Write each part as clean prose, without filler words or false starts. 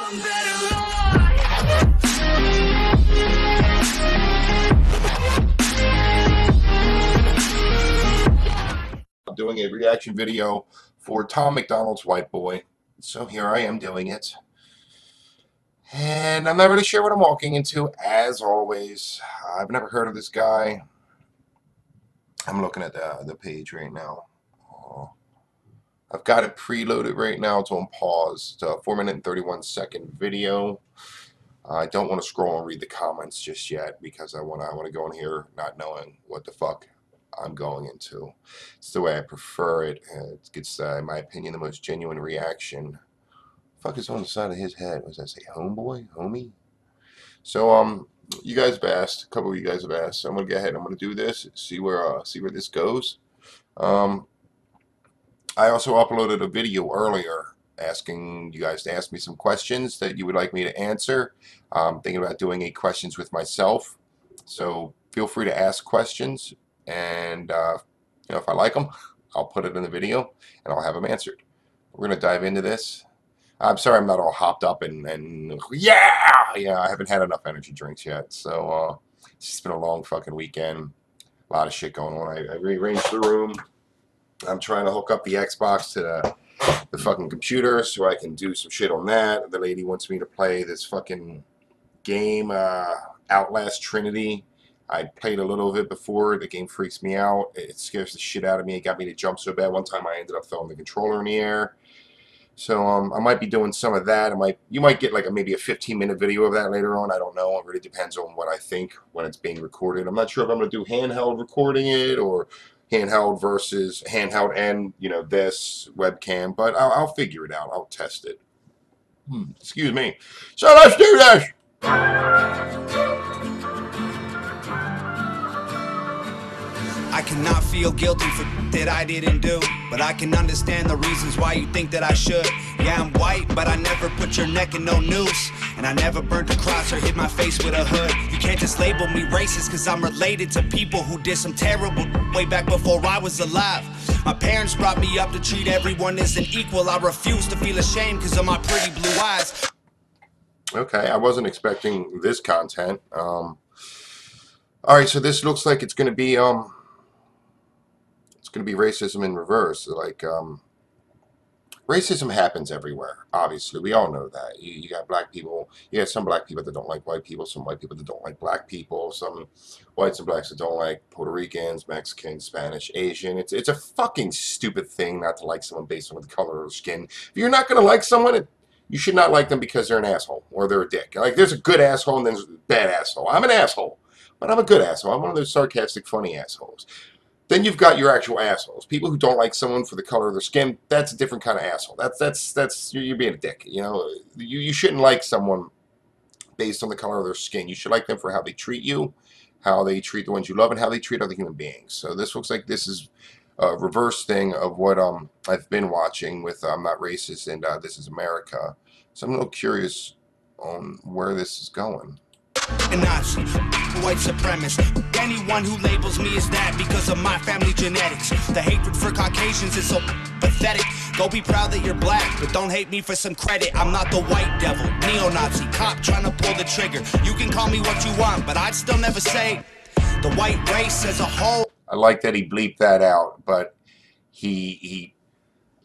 I'm doing a reaction video for Tom MacDonald's Whiteboy, so here I am doing it. And I'm not really sure what I'm walking into, as always. I've never heard of this guy. I'm looking at the page right now. I've got it preloaded right now. It's on pause. It's a 4-minute and 31-second video. I don't want to scroll and read the comments just yet because I want to go in here not knowing what the fuck I'm going into. It's the way I prefer it. It gets, in my opinion, the most genuine reaction. Fuck is on the side of his head? What does that say? Homeboy? Homie? So you guys have asked. A couple of you guys have asked. So I'm gonna go ahead. I'm gonna do this. See where this goes. I also uploaded a video earlier asking you guys to ask me some questions that you would like me to answer. I'm thinking about doing a questions with myself. So feel free to ask questions, and you know, if I like them, I'll put it in the video and I'll have them answered. We're gonna dive into this. I'm sorry I'm not all hopped up and yeah, I haven't had enough energy drinks yet. So it's just been a long fucking weekend. A lot of shit going on. I rearranged the room. I'm trying to hook up the Xbox to the fucking computer so I can do some shit on that. The lady wants me to play this fucking game, Outlast Trinity. I played a little of it before. The game freaks me out. It scares the shit out of me. It got me to jump so bad. One time I ended up throwing the controller in the air. So I might be doing some of that. You might get like maybe a 15-minute video of that later on. I don't know. It really depends on what I think when it's being recorded. I'm not sure if I'm going to do handheld recording it or handheld versus handheld and, you know, this webcam. But I'll figure it out. I'll test it. Excuse me. So let's do this. I cannot feel guilty for that I didn't do, but I can understand the reasons why you think that I should. Yeah, I'm white, but I never put your neck in no noose, and I never burnt a cross or hit my face with a hood. You can't just label me racist cause I'm related to people who did some terrible way back before I was alive. My parents brought me up to treat everyone as an equal. I refuse to feel ashamed cause of my pretty blue eyes. Okay, I wasn't expecting this content. Alright, so this looks like it's gonna be racism in reverse. Like, racism happens everywhere. Obviously, we all know that. You got black people. You have some black people that don't like white people. Some white people that don't like black people. Some whites and blacks that don't like Puerto Ricans, Mexicans, Spanish, Asian. It's a fucking stupid thing not to like someone based on the color of their skin. If you're not gonna like someone, you should not like them because they're an asshole or they're a dick. Like, there's a good asshole and then there's a bad asshole. I'm an asshole, but I'm a good asshole. I'm one of those sarcastic, funny assholes. Then you've got your actual assholes. People who don't like someone for the color of their skin, that's a different kind of asshole. That's you're being a dick. You know, you shouldn't like someone based on the color of their skin. You should like them for how they treat you, how they treat the ones you love, and how they treat other human beings. So this looks like this is a reverse thing of what I've been watching with I'm Not Racist and This Is America. So I'm a little curious on where this is going. A Nazi, white supremacist, anyone who labels me as that because of my family genetics. The hatred for Caucasians is so pathetic. Go be proud that you're black, but don't hate me for some credit. I'm not the white devil, neo-Nazi, cop trying to pull the trigger. You can call me what you want, but I'd still never say the white race as a whole. I like that he bleeped that out, but he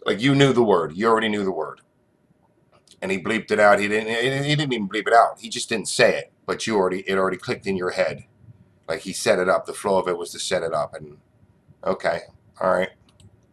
like, you knew the word. You already knew the word. And he bleeped it out. He didn't even bleep it out. He just didn't say it. But it already clicked in your head. Like, he set it up. The flow of it was to set it up. And okay, all right.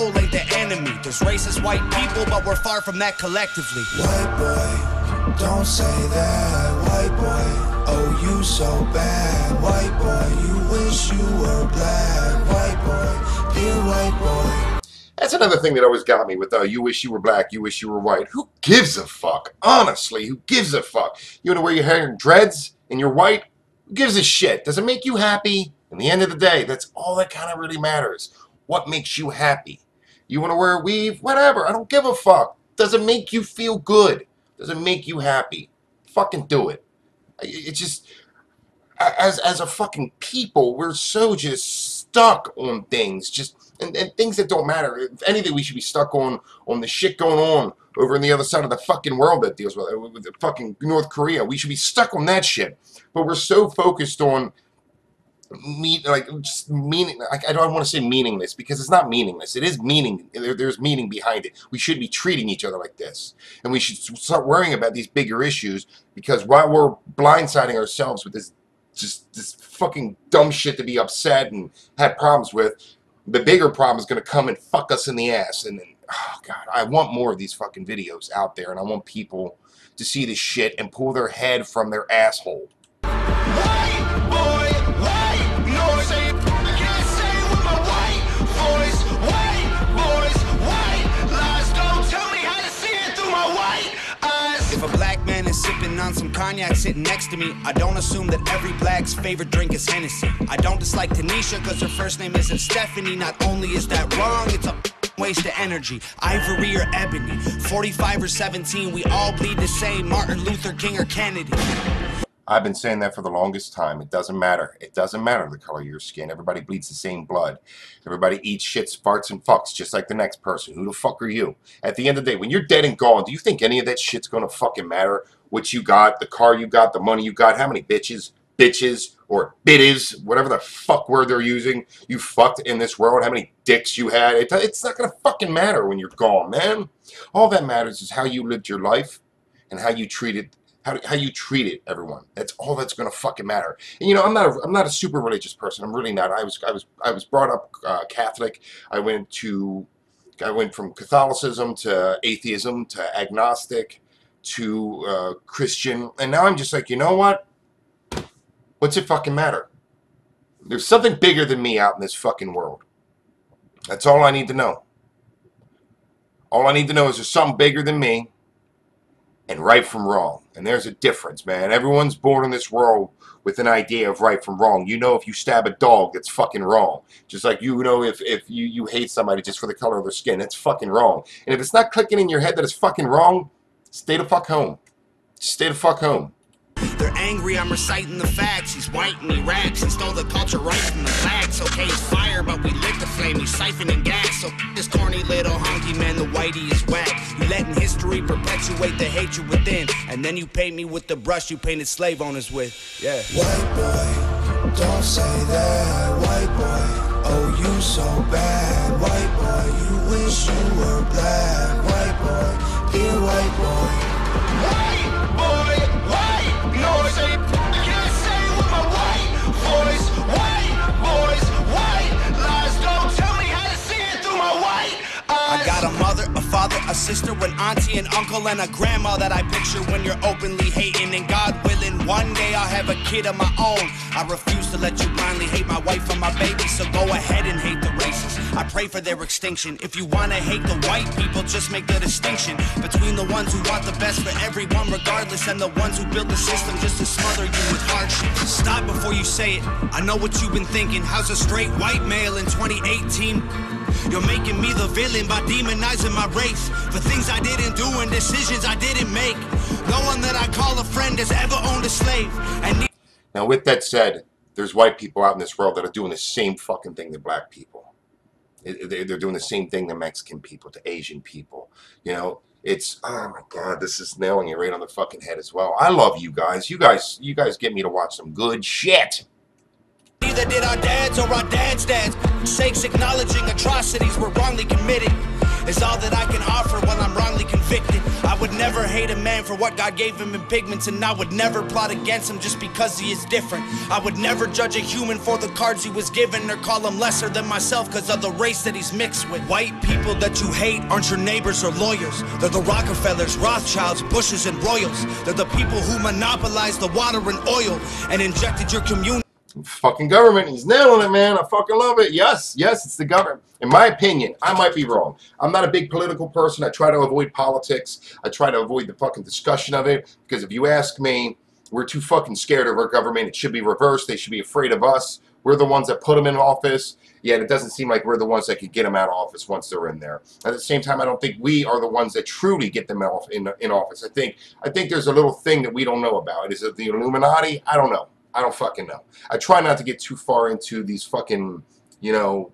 Ain't the enemy. There's racist white people, but we're far from that collectively. White boy, don't say that. White boy, oh you so bad. White boy, you wish you were black. White boy, dear white boy. That's another thing that always got me with, you wish you were black, you wish you were white. Who gives a fuck? Honestly, who gives a fuck? You want to wear your hair in dreads and you're white? Who gives a shit? Does it make you happy? In the end of the day, that's all that kind of really matters. What makes you happy? You want to wear a weave? Whatever. I don't give a fuck. Does it make you feel good? Does it make you happy? Fucking do it. It's just, as a fucking people, we're so just stuck on things. Just and things that don't matter. If anything, we should be stuck on the shit going on over on the other side of the fucking world that deals with the fucking North Korea. We should be stuck on that shit. But we're so focused on just meaning. I don't want to say meaningless, because it's not meaningless. It is meaning. There's meaning behind it. We should be treating each other like this, and we should start worrying about these bigger issues, because while we're blindsiding ourselves with this fucking dumb shit to be upset and have problems with, the bigger problem is going to come and fuck us in the ass. And then, oh God, I want more of these fucking videos out there, and I want people to see this shit and pull their head from their asshole. White boy, white noise, can't say it with my white voice. White boys, white lies, don't tell me how to see it through my white eyes. If a black man is sipping on some cognac sitting next to me, I don't assume that every black's favorite drink is Hennessy. I don't dislike Tanisha because her first name isn't Stephanie. Not only is that wrong, it's a waste of energy. Ivory or ebony, 45 or 17, we all bleed the same. Martin Luther King or Kennedy. I've been saying that for the longest time. It doesn't matter. It doesn't matter the color of your skin. Everybody bleeds the same blood. Everybody eats shit, farts, and fucks just like the next person. Who the fuck are you? At the end of the day, when you're dead and gone, do you think any of that shit's gonna fucking matter? What you got, the car you got, the money you got, how many bitches, or bitches, whatever the fuck word they're using, you fucked in this world, how many dicks you had. It's not gonna fucking matter when you're gone, man. All that matters is how you lived your life and how you treated how you treated everyone. That's all that's gonna fucking matter. And you know, I'm not a super religious person. I'm really not. I was brought up Catholic. I went from Catholicism to atheism to agnostic to Christian, and now I'm just like, you know what? What's it fucking matter? There's something bigger than me out in this fucking world. That's all I need to know. All I need to know is there's something bigger than me, and right from wrong. And there's a difference, man. Everyone's born in this world with an idea of right from wrong. You know, if you stab a dog, that's fucking wrong. Just like you know if you hate somebody just for the color of their skin, that's fucking wrong. And if it's not clicking in your head that it's fucking wrong, stay the fuck home. Stay the fuck home. They're angry, I'm reciting the facts. He's white and he raps and stole the culture right from the blacks. Okay, he's fire, but we lit the flame. He's siphoning gas. So this corny little honky man, the whitey is whack. You letting history perpetuate the hatred within, and then you paint me with the brush you painted slave owners with. Yeah. White boy, don't say that. White boy, oh you so bad. White boy, you wish you were black. White boy, dear white boy. White boy, white noise, can't say it with my white voice. White boys, white lies, don't tell me how to see it through my white eyes. I got a mother, a father, a sister, an auntie, an uncle, and a grandma that I picture when you're openly hating. And God willing, one day I'll have a kid of my own. I refuse to let you blindly hate my wife and my baby, so go ahead and hate the races. I pray for their extinction. If you wanna hate the white people, just make the distinction between the ones who want the best for everyone regardless, and the ones who build the system just to smother you with hardship. Stop before you say it. I know what you've been thinking. How's a straight white male in 2018? You're making me the villain by demonizing my race for things I didn't do and decisions I didn't make. No one that I call a friend has ever owned a slave. And now, with that said, there's white people out in this world that are doing the same fucking thing to black people. They're doing the same thing to Mexican people, to Asian people. You know, it's, oh my God, this is nailing it right on the fucking head as well. I love you guys. You guys get me to watch some good shit. Neither did our dads or our dads' dads. Sakes acknowledging atrocities were wrongly committed is all that I can offer while I'm wrongly convicted. I would never hate a man for what God gave him in pigments, and I would never plot against him just because he is different. I would never judge a human for the cards he was given or call him lesser than myself because of the race that he's mixed with. White people that you hate aren't your neighbors or lawyers. They're the Rockefellers, Rothschilds, Bushes, and Royals. They're the people who monopolized the water and oil and injected your community. Fucking government. He's nailing it, man. I fucking love it. Yes, it's the government. In my opinion, I might be wrong. I'm not a big political person. I try to avoid politics. I try to avoid the fucking discussion of it, because if you ask me, we're too fucking scared of our government. It should be reversed. They should be afraid of us. We're the ones that put them in office, yet it doesn't seem like we're the ones that can get them out of office once they're in there. At the same time, I don't think we are the ones that truly get them in office. I think there's a little thing that we don't know about. Is it the Illuminati? I don't know. I don't fucking know. I try not to get too far into these fucking, you know,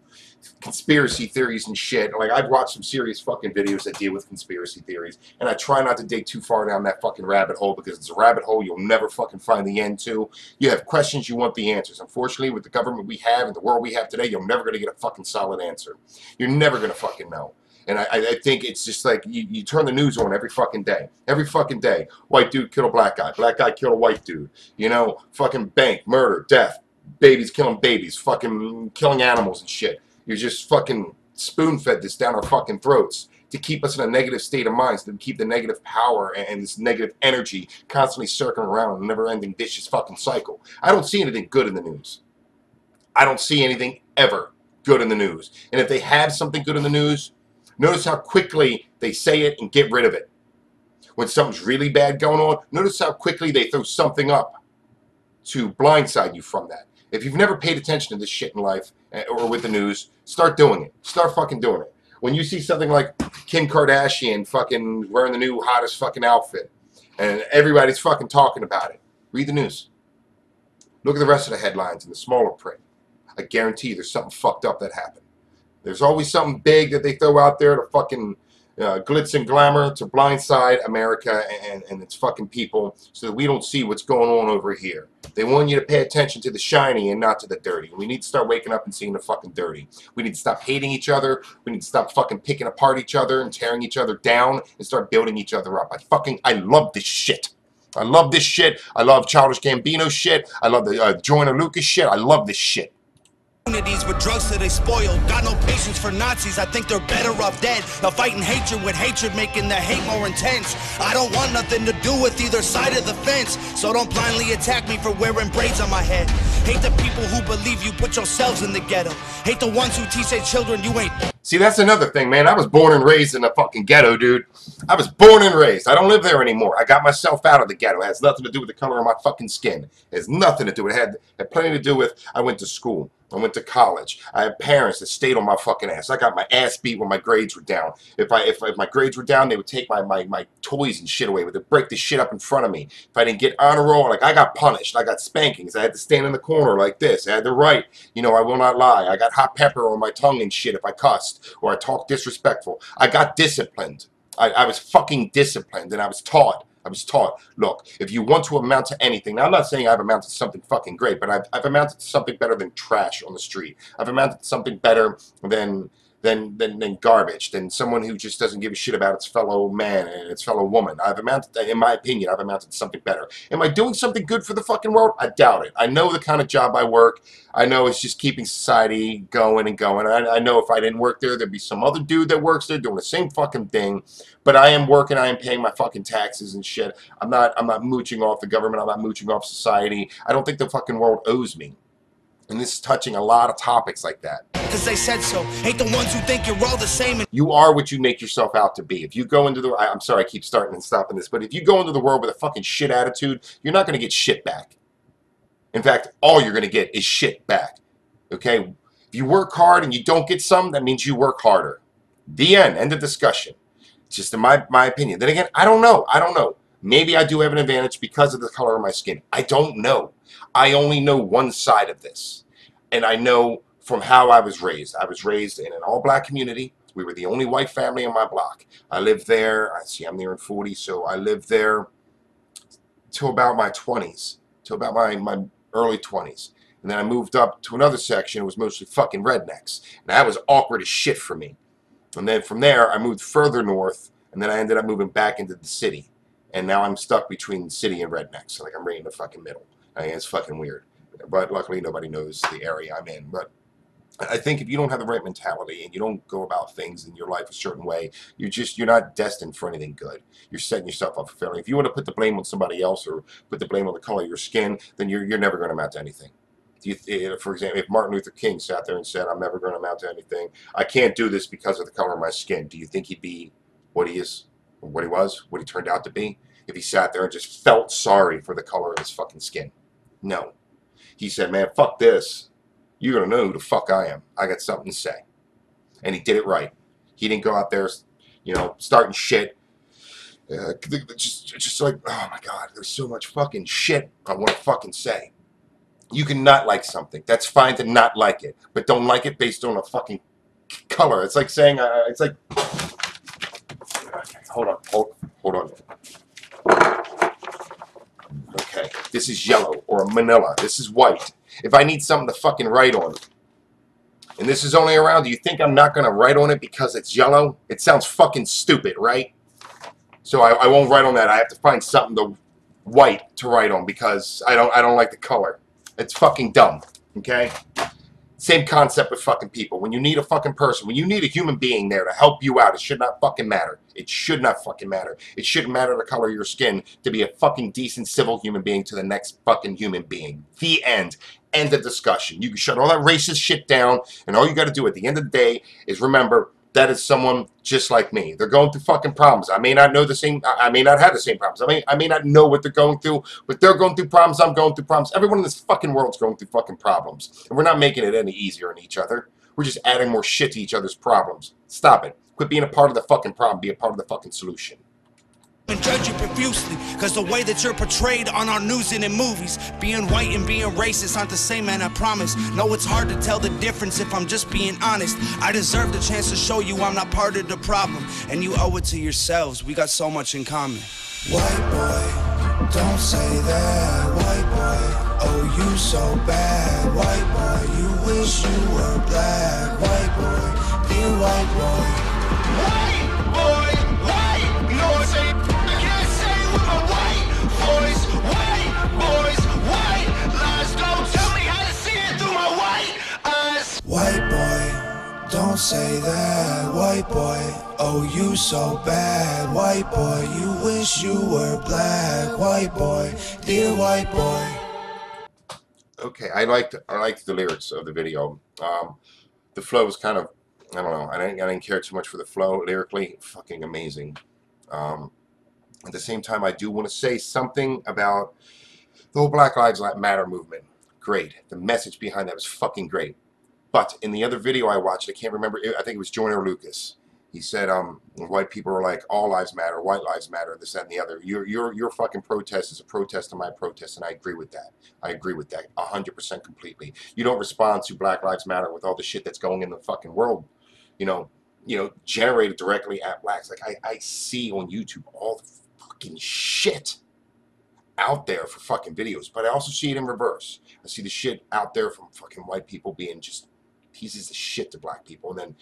conspiracy theories and shit. Like, I've watched some serious fucking videos that deal with conspiracy theories, and I try not to dig too far down that fucking rabbit hole, because it's a rabbit hole you'll never fucking find the end to. You have questions, you want the answers. Unfortunately, with the government we have and the world we have today, you're never going to get a fucking solid answer. You're never going to fucking know. And I think it's just like, you turn the news on every fucking day. Every fucking day. White dude killed a black guy. Black guy killed a white dude. You know, fucking bank, murder, death, babies killing babies, fucking killing animals and shit. You're just fucking spoon-fed this down our fucking throats to keep us in a negative state of mind, to keep the negative power and this negative energy constantly circling around in a never-ending vicious fucking cycle. I don't see anything good in the news. I don't see anything ever good in the news. And if they have something good in the news, notice how quickly they say it and get rid of it. When something's really bad going on, notice how quickly they throw something up to blindside you from that. If you've never paid attention to this shit in life or with the news, start doing it. Start fucking doing it. When you see something like Kim Kardashian fucking wearing the new hottest fucking outfit and everybody's fucking talking about it, read the news. Look at the rest of the headlines in the smaller print. I guarantee you there's something fucked up that happened. There's always something big that they throw out there to fucking glitz and glamour, to blindside America and its fucking people, so that we don't see what's going on over here. They want you to pay attention to the shiny and not to the dirty. We need to start waking up and seeing the fucking dirty. We need to stop hating each other. We need to stop fucking picking apart each other and tearing each other down and start building each other up. I love this shit. I love this shit. I love Childish Gambino shit. I love the Joyner Lucas shit. I love this shit. With drugs that they spoil, got no patience for Nazis. I think they're better off dead. Now fighting hatred with hatred, making the hate more intense. I don't want nothing to do with either side of the fence, so don't blindly attack me for wearing braids on my head. Hate the people who believe you put yourselves in the ghetto. Hate the ones who teach their children you ain't. See, that's another thing, man. I was born and raised in the fucking ghetto, dude. I was born and raised. I don't live there anymore. I got myself out of the ghetto. It has nothing to do with the color of my fucking skin. It has nothing to do. It had plenty to do with, I went to school. I went to college. I had parents that stayed on my fucking ass. I got my ass beat when my grades were down. If my grades were down, they would take my toys and shit away. They'd break the shit up in front of me. If I didn't get honor roll, like, I got punished. I got spankings. I had to stand in the corner like this. I had to write, you know, I will not lie. I got hot pepper on my tongue and shit if I cussed or I talked disrespectful. I got disciplined. I was fucking disciplined, and I was taught. Look, if you want to amount to anything, now I'm not saying I've amounted to something fucking great, but I've amounted to something better than trash on the street. I've amounted to something better than garbage, than someone who just doesn't give a shit about its fellow man and its fellow woman. I've amounted, in my opinion, I've amounted to something better. Am I doing something good for the fucking world? I doubt it. I know the kind of job I work. I know it's just keeping society going and going. I know if I didn't work there, there'd be some other dude that works there doing the same fucking thing. But I am working. I am paying my fucking taxes and shit. I'm not mooching off the government. I'm not mooching off society. I don't think the fucking world owes me. And this is touching a lot of topics like that. Cause they said so. Hate the ones who think you're all the same. You are what you make yourself out to be. If you go into the, I'm sorry I keep starting and stopping this, but if you go into the world with a fucking shit attitude, you're not going to get shit back. In fact, all you're going to get is shit back. Okay? If you work hard and you don't get some, that means you work harder. The end. End of discussion. It's just in my opinion. Then again, I don't know. Maybe I do have an advantage because of the color of my skin. I don't know. I only know one side of this. And I know from how I was raised. I was raised in an all-black community. We were the only white family on my block. I lived there. I'm nearing 40, so I lived there till about my 20s, till about my early 20s. And then I moved up to another section. It was mostly fucking rednecks. And that was awkward as shit for me. And then from there, I moved further north, and then I ended up moving back into the city. And now I'm stuck between city and rednecks. So like I'm right in the fucking middle. I mean, it's fucking weird. But luckily, nobody knows the area I'm in. But I think if you don't have the right mentality and you don't go about things in your life a certain way, you're not destined for anything good. You're setting yourself up for failure. If you want to put the blame on somebody else or put the blame on the color of your skin, then you're never going to amount to anything. For example, if Martin Luther King sat there and said, I'm never going to amount to anything, I can't do this because of the color of my skin, do you think he'd be what he is, or what he was, what he turned out to be, if he sat there and just felt sorry for the color of his fucking skin? No. He said, man, fuck this. You're going to know who the fuck I am. I got something to say. And he did it right. He didn't go out there, you know, starting shit. Just like, oh my God, there's so much fucking shit I want to fucking say. You can not like something. That's fine to not like it. But don't like it based on a fucking color. It's like saying, it's like, hold on, hold on. Okay, this is yellow or a manila. This is white. If I need something to fucking write on, and this is only around, do you think I'm not going to write on it because it's yellow? It sounds fucking stupid, right? So I won't write on that. I have to find something to white to write on because I don't like the color. It's fucking dumb, okay? Same concept with fucking people. When you need a fucking person, when you need a human being there to help you out, it should not fucking matter. It should not fucking matter. It shouldn't matter the color of your skin to be a fucking decent civil human being to the next fucking human being. The end. End of discussion. You can shut all that racist shit down, and all you got to do at the end of the day is remember that is someone just like me. They're going through fucking problems. I may not know the same, I may not have the same problems. I may not know what they're going through, but they're going through problems, I'm going through problems. Everyone in this fucking world's going through fucking problems. And we're not making it any easier on each other. We're just adding more shit to each other's problems. Stop it. Quit being a part of the fucking problem. Be a part of the fucking solution. And judge you profusely, cause the way that you're portrayed on our news and in movies, being white and being racist aren't the same, man, I promise. No, it's hard to tell the difference if I'm just being honest. I deserve the chance to show you I'm not part of the problem, and you owe it to yourselves. We got so much in common. White boy, don't say that. White boy, oh you so bad. White boy, you wish you were black. White boy, dear white boy. White boy, white, no one say, I can't say with my white voice. White boys, white lies, don't tell me how to see it through my white eyes. White boy, don't say that. White boy, oh you so bad. White boy, you wish you were black. White boy, dear white boy. Okay, I liked the lyrics of the video. The flow was kind of, I don't know, I didn't care too much for the flow lyrically. Fucking amazing. At the same time, I do want to say something about the whole Black Lives Matter movement. Great. The message behind that was fucking great. But in the other video I watched, I can't remember, I think it was Joyner Lucas. He said, white people are like, all lives matter, white lives matter, this, that, and the other. Your fucking protest is a protest to my protest, and I agree with that. I agree with that 100% completely. You don't respond to Black Lives Matter with all the shit that's going in the fucking world, you know, generated directly at blacks. Like, I see on YouTube all the fucking shit out there for fucking videos, but I also see it in reverse. I see the shit out there from fucking white people being just pieces of shit to black people, and then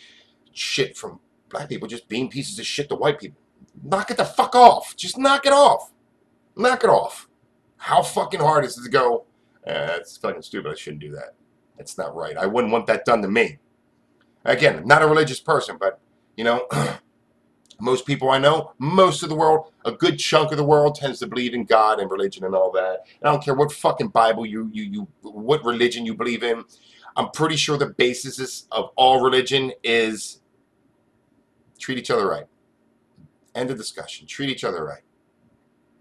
shit from black people just being pieces of shit to white people. Knock it the fuck off. Just knock it off. Knock it off. How fucking hard is it to go, that's fucking stupid, I shouldn't do that. That's not right. I wouldn't want that done to me. Again, not a religious person, but, you know, most people I know, most of the world, a good chunk of the world tends to believe in God and religion and all that. And I don't care what fucking Bible what religion you believe in. I'm pretty sure the basis of all religion is treat each other right. End of discussion. Treat each other right.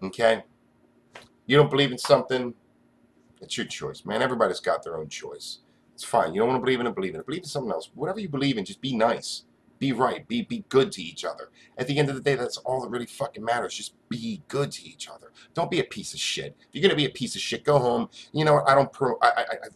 Okay? You don't believe in something, it's your choice, man. Everybody's got their own choice. It's fine. You don't want to believe in it, believe in it. Believe in something else. Whatever you believe in, just be nice. Be right. Be good to each other. At the end of the day, that's all that really fucking matters. Just be good to each other. Don't be a piece of shit. If you're going to be a piece of shit, go home. You know what? I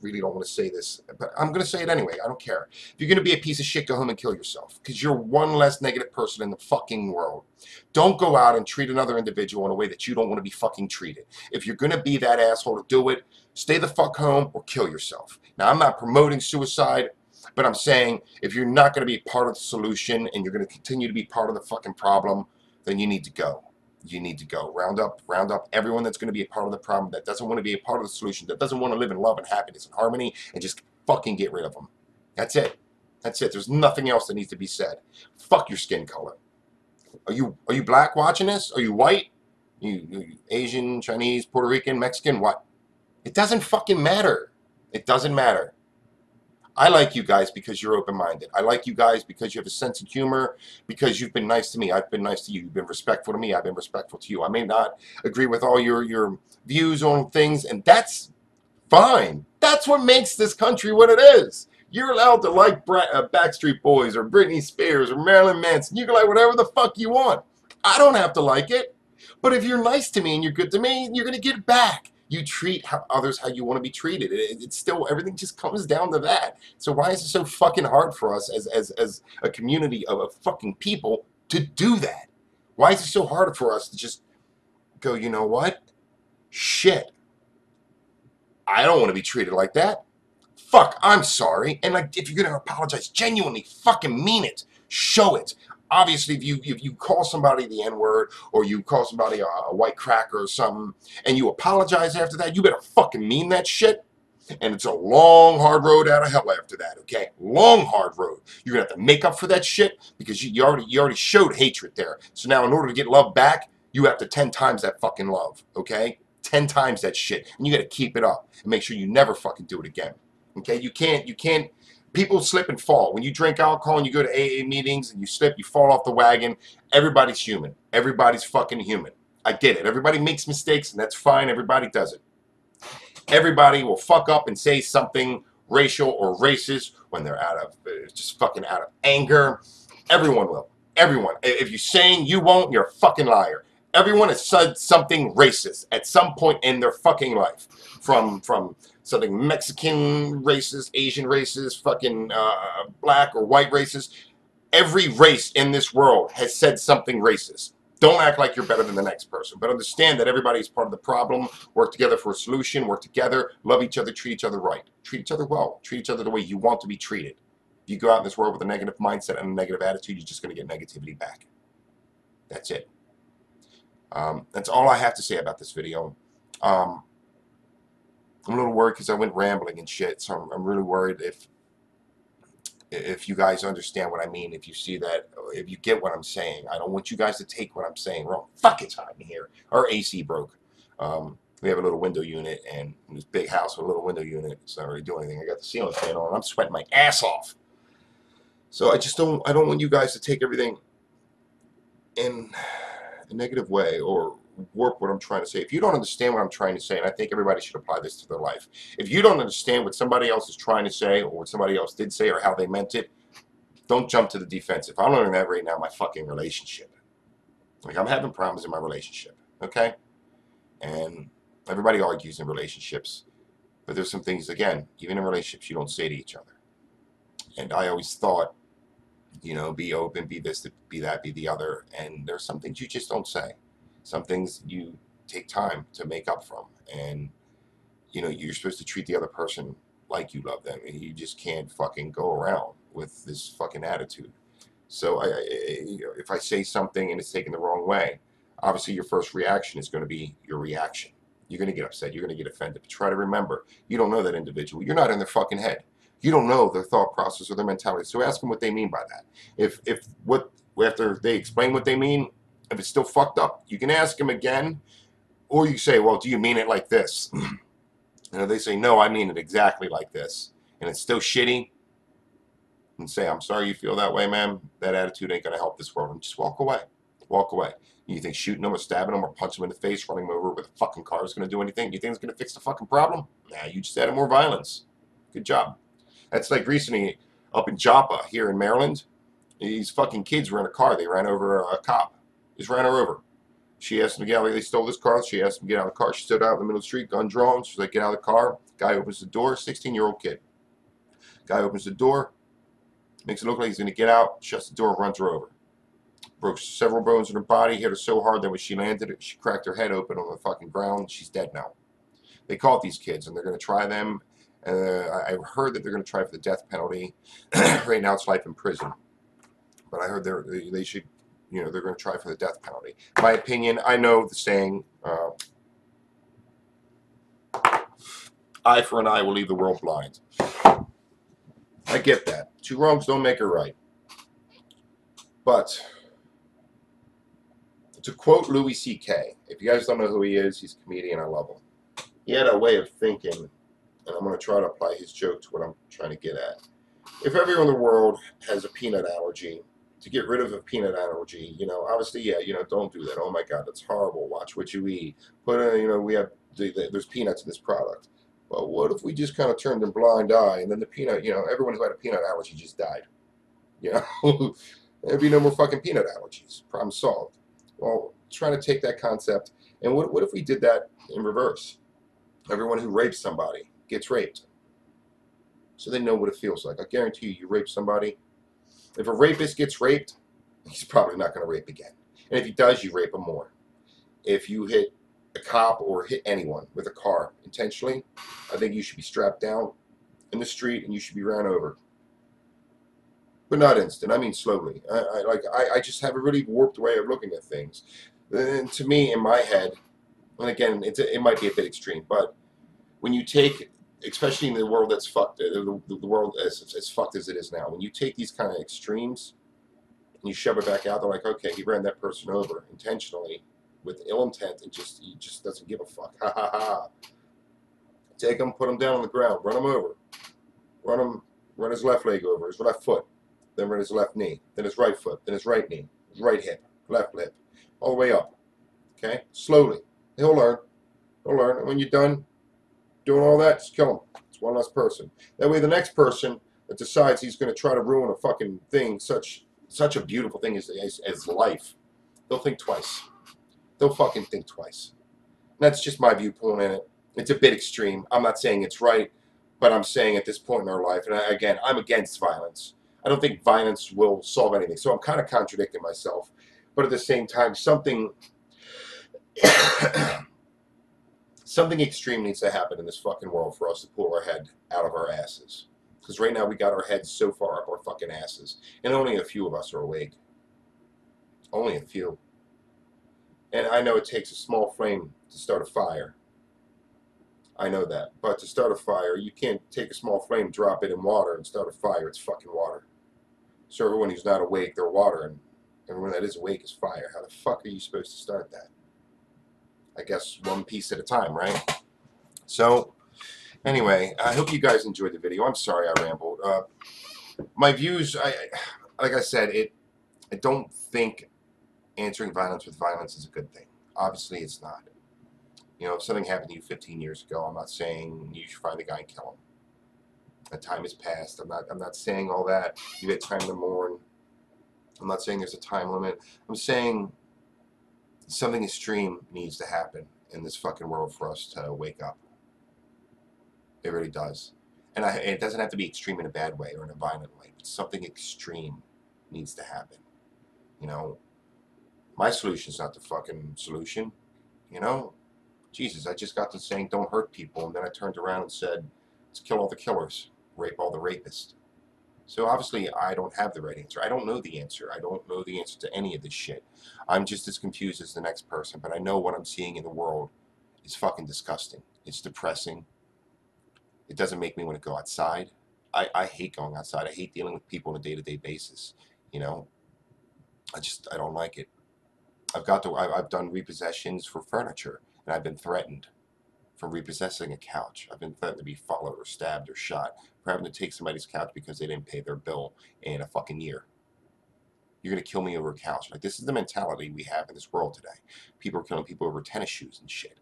really don't want to say this, but I'm going to say it anyway. I don't care. If you're going to be a piece of shit, go home and kill yourself, because you're one less negative person in the fucking world. Don't go out and treat another individual in a way that you don't want to be fucking treated. If you're going to be that asshole to do it, stay the fuck home or kill yourself. Now, I'm not promoting suicide, but I'm saying if you're not going to be part of the solution and you're going to continue to be part of the fucking problem, then you need to go. You need to go. Round up everyone that's going to be a part of the problem, that doesn't want to be a part of the solution, that doesn't want to live in love and happiness and harmony, and just fucking get rid of them. That's it. That's it. There's nothing else that needs to be said. Fuck your skin color. Are you black watching this? Are you white? You Asian, Chinese, Puerto Rican, Mexican, what? It doesn't fucking matter. It doesn't matter. I like you guys because you're open-minded. I like you guys because you have a sense of humor, because you've been nice to me. I've been nice to you. You've been respectful to me. I've been respectful to you. I may not agree with all your views on things, and that's fine. That's what makes this country what it is. You're allowed to like Backstreet Boys or Britney Spears or Marilyn Manson. You can like whatever the fuck you want. I don't have to like it. But if you're nice to me and you're good to me, you're going to get it back. You treat others how you want to be treated. It's still, everything just comes down to that. So why is it so fucking hard for us as a community of fucking people to do that? Why is it so hard for us to just go, you know what? Shit. I don't want to be treated like that. Fuck, I'm sorry. And like, if you're gonna apologize, genuinely fucking mean it. Show it. Obviously, if you call somebody the N-word, or you call somebody a white cracker or something, and you apologize after that, you better fucking mean that shit. And it's a long, hard road out of hell after that, okay? Long, hard road. You're gonna have to make up for that shit, because you already showed hatred there. So now in order to get love back, you have to 10 times that fucking love, okay? 10 times that shit. And you gotta keep it up and make sure you never fucking do it again. Okay? You can't, people slip and fall. When you drink alcohol and you go to AA meetings and you slip, you fall off the wagon. Everybody's human. Everybody's fucking human. I get it. Everybody makes mistakes, and that's fine. Everybody does it. Everybody will fuck up and say something racial or racist when they're just fucking out of anger. Everyone will. Everyone. If you're saying you won't, you're a fucking liar. Everyone has said something racist at some point in their fucking life. From something Mexican racist, Asian racist, fucking black or white racist. Every race in this world has said something racist. Don't act like you're better than the next person, but understand that everybody is part of the problem. Work together for a solution. Work together. Love each other. Treat each other right. Treat each other well. Treat each other the way you want to be treated. If you go out in this world with a negative mindset and a negative attitude, you're just going to get negativity back. That's it. That's all I have to say about this video. I'm a little worried because I went rambling and shit, so I'm really worried if you guys understand what I mean, if you see that, if you get what I'm saying. I don't want you guys to take what I'm saying wrong. Fuck, it's hot in here. Our AC broke. We have a little window unit, and in this big house with a little window unit, it's not really doing anything. I got the ceiling fan on, and I'm sweating my ass off. So I don't want you guys to take everything in a negative way or warp what I'm trying to say. If you don't understand what I'm trying to say, and I think everybody should apply this to their life. If you don't understand what somebody else is trying to say, or what somebody else did say, or how they meant it, don't jump to the defensive. I'm learning that right now in my fucking relationship. Like, I'm having problems in my relationship, okay? And everybody argues in relationships, but there's some things, again, even in relationships, you don't say to each other. And I always thought, you know, be open, be this, be that, be the other, and there's some things you just don't say. Some things you take time to make up from, and you know, you're supposed to treat the other person like you love them, and you just can't fucking go around with this fucking attitude. So if I say something and it's taken the wrong way, obviously your first reaction is going to be your reaction. You're going to get upset. You're going to get offended. But try to remember, you don't know that individual. You're not in their fucking head. You don't know their thought process or their mentality. So ask them what they mean by that. After they explain what they mean, if it's still fucked up, you can ask them again, or you say, well, do you mean it like this? And if they say, no, I mean it exactly like this, and it's still shitty, and say, I'm sorry you feel that way, man. That attitude ain't going to help this world. And just walk away. Walk away. You think shooting them or stabbing them or punching them in the face, running them over with a fucking car is going to do anything? You think it's going to fix the fucking problem? Nah, you just added more violence. Good job. That's like recently up in Joppa here in Maryland. These fucking kids were in a car. They ran over a cop. Just ran her over. She asked him to get out. They stole this car. She asked him to get out of the car. She stood out in the middle of the street, gun drawn. She's like, get out of the car. Guy opens the door. 16-year-old kid. Guy opens the door. Makes it look like he's going to get out. Shuts the door, runs her over. Broke several bones in her body. Hit her so hard that when she landed, she cracked her head open on the fucking ground. She's dead now. They caught these kids, and they're going to try them. I've heard that they're going to try for the death penalty. Right now it's life in prison. But I heard they should, you know, they're going to try for the death penalty. My opinion, I know the saying, eye for an eye will leave the world blind. I get that. Two wrongs don't make a right. But to quote Louis C.K., if you guys don't know who he is, he's a comedian. I love him. He had a way of thinking, and I'm going to try to apply his joke to what I'm trying to get at. If everyone in the world has a peanut allergy, to get rid of a peanut allergy, you know, obviously, yeah, you know, don't do that. Oh my God, that's horrible. Watch what you eat. You know, there's peanuts in this product. But what if we just kind of turned a blind eye, and then the peanut, you know, everyone who had a peanut allergy just died? You know, there'd be no more fucking peanut allergies. Problem solved. Well, trying to take that concept, and what if we did that in reverse? Everyone who rapes somebody gets raped. So they know what it feels like. I guarantee you, you rape somebody. If a rapist gets raped, he's probably not going to rape again. And if he does, you rape him more. If you hit a cop or hit anyone with a car intentionally, I think you should be strapped down in the street and you should be ran over. But not instant. I mean slowly. I just have a really warped way of looking at things. And to me, in my head, and again, it might be a bit extreme, but when you take, especially in the world that's fucked, the world as fucked as it is now, when you take these kind of extremes and you shove it back out, they're like, okay, he ran that person over intentionally with ill intent and he just doesn't give a fuck. Ha ha ha. Take him, put him down on the ground, run him over, run his left leg over, his left foot, then run his left knee, then his right foot, then his right knee, his right hip, left hip, all the way up. Okay, slowly. He'll learn. He'll learn. And when you're done doing all that, just kill him. It's one less person. That way, the next person that decides he's going to try to ruin a fucking thing, such a beautiful thing as life, they'll think twice. They'll fucking think twice. And that's just my viewpoint in it. It's a bit extreme. I'm not saying it's right, but I'm saying at this point in our life, and again, I'm against violence. I don't think violence will solve anything. So I'm kind of contradicting myself. But at the same time, something something extreme needs to happen in this fucking world for us to pull our head out of our asses. Because right now we got our heads so far up our fucking asses. And only a few of us are awake. Only a few. And I know it takes a small flame to start a fire. I know that. But to start a fire, you can't take a small flame, drop it in water, and start a fire. It's fucking water. So everyone who's not awake, they're water. And everyone that is awake is fire. How the fuck are you supposed to start that? I guess one piece at a time, right? So, anyway, I hope you guys enjoyed the video. I'm sorry I rambled. My views, like I said, I don't think answering violence with violence is a good thing. Obviously, it's not. You know, if something happened to you 15 years ago, I'm not saying you should find the guy and kill him. That time has passed. I'm not saying all that. You get time to mourn. I'm not saying there's a time limit. I'm saying something extreme needs to happen in this fucking world for us to wake up. It really does. And it doesn't have to be extreme in a bad way or in a violent way. But something extreme needs to happen. You know, my solution's not the fucking solution. You know, Jesus, I just got to saying don't hurt people, and then I turned around and said, let's kill all the killers, rape all the rapists. So obviously I don't have the right answer. I don't know the answer. I don't know the answer to any of this shit. I'm just as confused as the next person, but I know what I'm seeing in the world is fucking disgusting. It's depressing. It doesn't make me want to go outside. I hate going outside. I hate dealing with people on a day-to-day basis. You know, I don't like it. I've done repossessions for furniture, and I've been threatened for repossessing a couch. I've been threatened to be followed or stabbed or shot for having to take somebody's couch because they didn't pay their bill in a fucking year. You're going to kill me over a couch. Like, this is the mentality we have in this world today. People are killing people over tennis shoes and shit.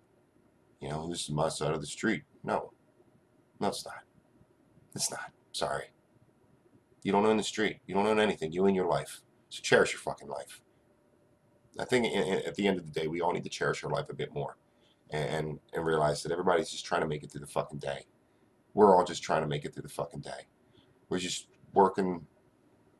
You know, this is my side of the street. No, it's not. It's not. Sorry. You don't own the street. You don't own anything. You own your life. So cherish your fucking life. I think at the end of the day, we all need to cherish our life a bit more. And realize that everybody's just trying to make it through the fucking day. We're all just trying to make it through the fucking day. We're just working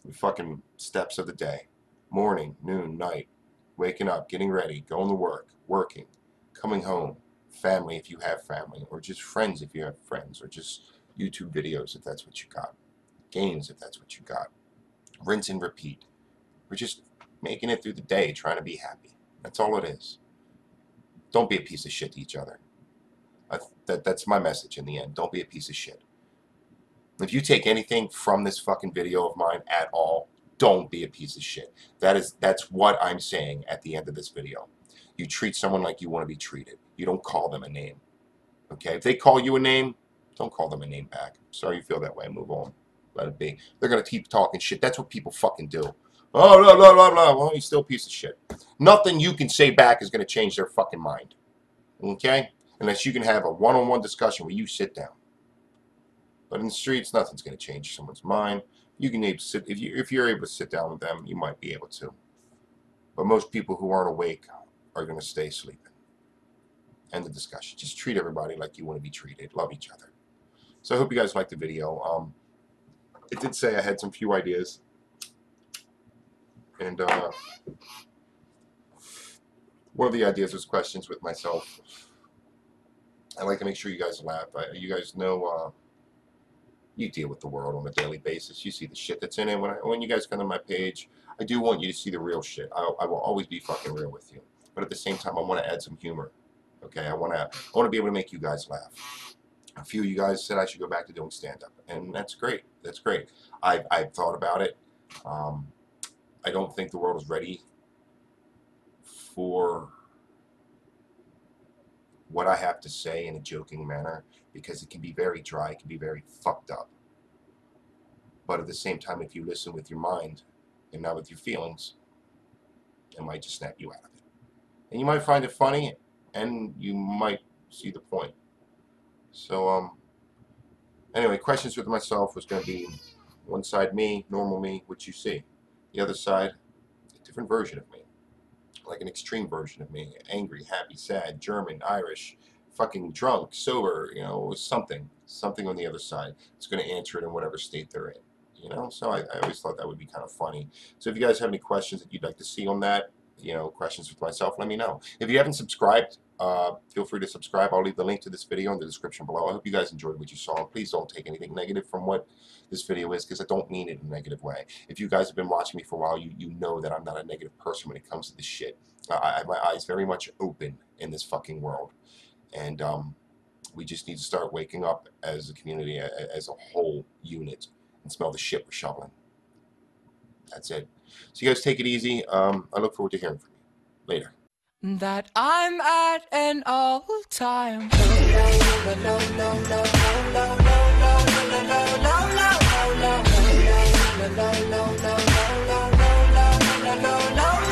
the fucking steps of the day. Morning, noon, night. Waking up, getting ready, going to work, working, coming home, family if you have family, or just friends if you have friends, or just YouTube videos if that's what you got. Games if that's what you got. Rinse and repeat. We're just making it through the day, trying to be happy. That's all it is. Don't be a piece of shit to each other. That's my message in the end. Don't be a piece of shit. If you take anything from this fucking video of mine at all, don't be a piece of shit. That's what I'm saying at the end of this video. You treat someone like you want to be treated. You don't call them a name. Okay? If they call you a name, don't call them a name back. Sorry you feel that way. Move on. Let it be. They're going to keep talking shit. That's what people fucking do. Oh, blah, blah, blah, blah. Well, he's still a piece of shit. Nothing you can say back is going to change their fucking mind. Okay? Unless you can have a one-on-one discussion where you sit down. But in the streets, nothing's going to change someone's mind. You can able to sit, if you're able to sit down with them, you might be able to. But most people who aren't awake are going to stay sleeping. End the discussion. Just treat everybody like you want to be treated. Love each other. So I hope you guys liked the video. It did say I had some few ideas. And one of the ideas was questions with myself. I like to make sure you guys laugh. You guys know you deal with the world on a daily basis. You see the shit that's in it. When you guys come to my page, I do want you to see the real shit. I will always be fucking real with you. But at the same time, I want to add some humor. Okay, I want to be able to make you guys laugh. A few of you guys said I should go back to doing stand-up, and that's great. That's great. I've thought about it. I don't think the world is ready for what I have to say in a joking manner, because it can be very dry, it can be very fucked up. But at the same time, if you listen with your mind and not with your feelings, it might just snap you out of it. And you might find it funny, and you might see the point. So, anyway, questions with myself was going to be one side me, normal me, which you see. The other side, a different version of me. Like an extreme version of me. Angry, happy, sad, German, Irish, fucking drunk, sober, you know, something on the other side. It's going to answer it in whatever state they're in. You know, so I always thought that would be kind of funny. So if you guys have any questions that you'd like to see on that, you know, questions with myself, let me know. If you haven't subscribed, feel free to subscribe. I'll leave the link to this video in the description below. I hope you guys enjoyed what you saw. And please don't take anything negative from what this video is, because I don't mean it in a negative way. If you guys have been watching me for a while, you know that I'm not a negative person when it comes to this shit. I have my eyes very much open in this fucking world. And we just need to start waking up as a community, as a whole unit, and smell the shit we're shoveling. That's it. So you guys take it easy. I look forward to hearing from you. Later. That I'm at an all-time low.